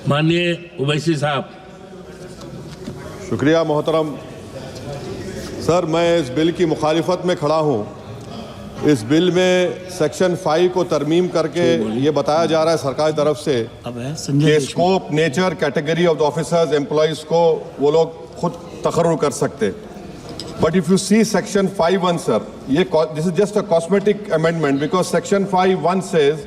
माननीय ओवैसी साहब। शुक्रिया मोहतरम सर, मैं इस बिल की मुखालिफत में खड़ा हूँ। इस बिल में सेक्शन 5 को तरमीम करके ये बताया जा रहा है सरकार की तरफ से कि scope, nature, category of the officers, employees को वो लोग खुद तकर्रुर कर सकते। But if you see section 5(1) sir, ये this is just a cosmetic amendment because section 5(1) says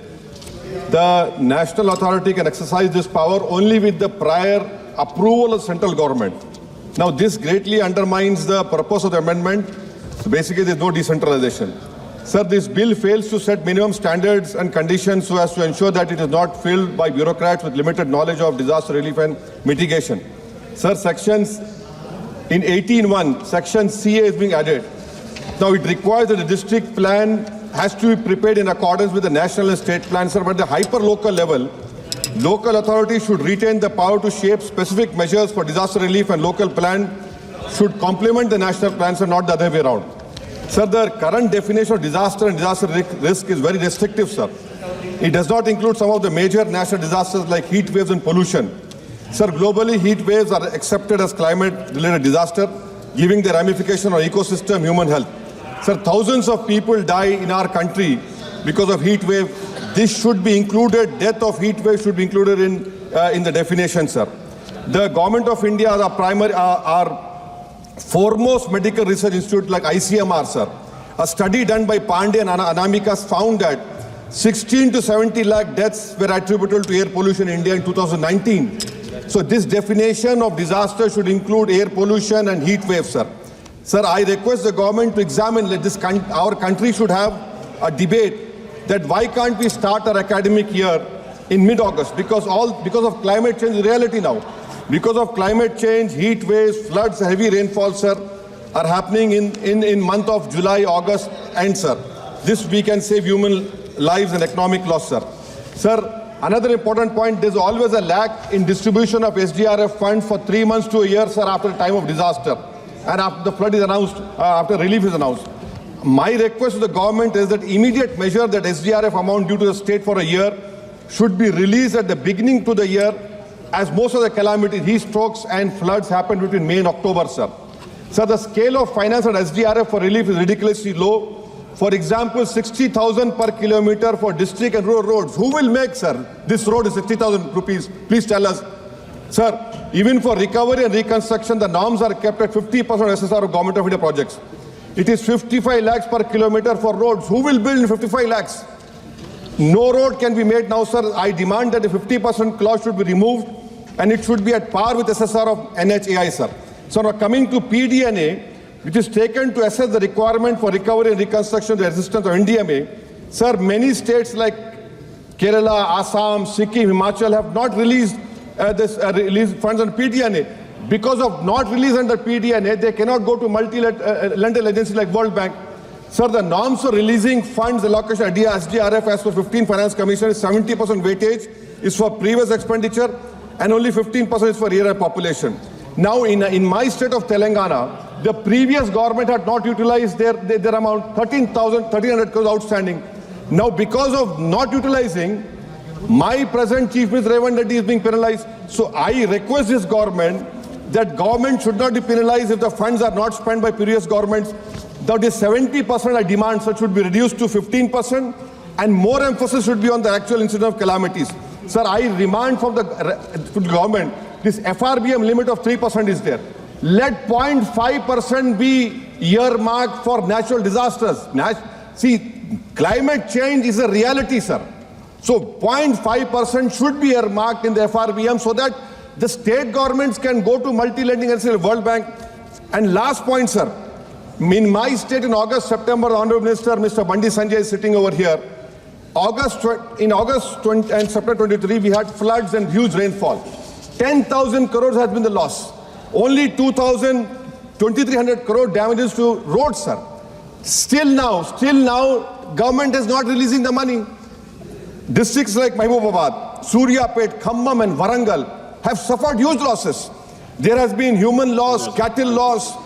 the national authority can exercise this power only with the prior approval of central government. Now this greatly undermines the purpose of the amendment. So basically there is no decentralization. Sir, this bill fails to set minimum standards and conditions so as to ensure that it is not filled by bureaucrats with limited knowledge of disaster relief and mitigation. Sir, sections in 18(1), section CA is being added. Now it requires that the district plan has to be prepared in accordance with the national and state plans, sir, but at the hyper-local level, local authorities should retain the power to shape specific measures for disaster relief, and local plan should complement the national plans and not the other way around. Sir, the current definition of disaster and disaster risk is very restrictive, sir. It does not include some of the major national disasters like heat waves and pollution. Sir, globally, heat waves are accepted as climate-related disaster, giving the ramification on ecosystem, human health. Sir, thousands of people die in our country because of heat wave. This should be included. Death of heat wave should be included in the definition, sir. The government of India, our foremost medical research institute like ICMR, sir. A study done by Pandey and Anamika found that 16 to 70 lakh deaths were attributable to air pollution in India in 2019. So this definition of disaster should include air pollution and heat waves, sir. Sir, I request the government to examine this. Our country should have a debate that why can't we start our academic year in mid-August? Because of climate change is reality now. Because of climate change, heat waves, floods, heavy rainfall, sir, are happening in month of July, August, and sir, this we can save human lives and economic loss, sir. Sir, another important point, there's always a lack in distribution of SDRF funds for 3 months to a year, sir, after the time of disaster. And after the flood is announced, after relief is announced. My request to the government is that immediate measure that SDRF amount due to the state for a year should be released at the beginning to the year, as most of the calamities, heat strokes and floods happen between May and October, sir. Sir, the scale of finance at SDRF for relief is ridiculously low. For example, 60,000 per kilometer for district and rural roads. Who will make, sir? This road is 60,000 rupees. Please tell us. Sir, even for recovery and reconstruction, the norms are kept at 50% SSR of Government of India projects. It is 55 lakhs per kilometer for roads. Who will build 55 lakhs? No road can be made now, sir. I demand that the 50% clause should be removed and it should be at par with SSR of NHAI, sir. So now coming to PDNA, which is taken to assess the requirement for recovery and reconstruction, the existence of NDMA. Sir, many states like Kerala, Assam, Sikkim, Himachal have not released release funds on PDNA. Because of not release under PDNA, they cannot go to multi-lateral agencies like World Bank. Sir, the norms for releasing funds allocation at SDRF as per 15 Finance Commission is 70% weightage is for previous expenditure and only 15% is for year population. Now, in my state of Telangana, the previous government had not utilized their amount, 1,300 crores outstanding. Now, because of not utilizing, my present Chief Minister Revan Reddy is being penalized. So I request this government that government should not be penalized if the funds are not spent by previous governments. That is 70% I demand, so it should be reduced to 15%, and more emphasis should be on the actual incident of calamities. Sir, I demand from the government, this FRBM limit of 3% is there. Let 0.5% be earmarked for natural disasters. See, climate change is a reality, sir. So 0.5% should be earmarked in the FRBM so that the state governments can go to multi-lending and say World Bank. And last point, sir. In my state in August, September, the Honorable Minister, Mr. Bandi Sanjay is sitting over here. In August and September 23, we had floods and huge rainfall. 10,000 crores has been the loss. Only 2,300 crore damages to roads, sir. Still now, government is not releasing the money. Districts like Mahbubabad, Suryapet, Khammam and Warangal have suffered huge losses. There has been human loss, cattle loss,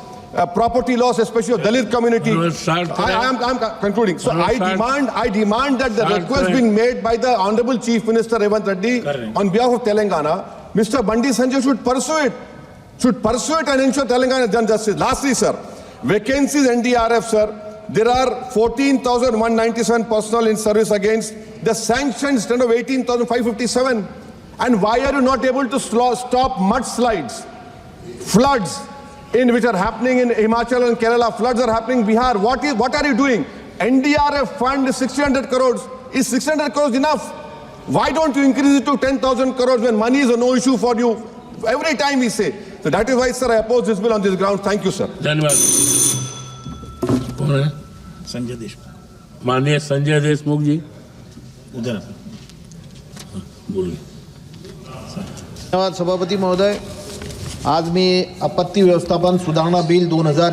property loss, especially of Dalit community. I am concluding. So I demand that the request being made by the Honorable Chief Minister Revan Reddy on behalf of Telangana Mr. Bandi Sanjay should pursue it. And ensure Telangana done justice. Lastly, sir, vacancies SDRF, sir. There are 14,197 personnel in service against the sanctioned strength of 18,557. And why are you not able to stop mudslides, floods which are happening in Himachal and Kerala? Floods are happening in Bihar. What are you doing? NDRF fund is 600 crores. Is 600 crores enough? Why don't you increase it to 10,000 crores when money is a no issue for you? Every time we say. So that is why, sir, I oppose this bill on this ground. Thank you, sir. धन्यवाद। कौन है? संजय देशमुख। माननीय संजय देशमुख जी, उधर बोलिए। धन्यवाद सभापति महोदय। आज मी आपत्ती व्यवस्थापन सुधारणा बिल 2024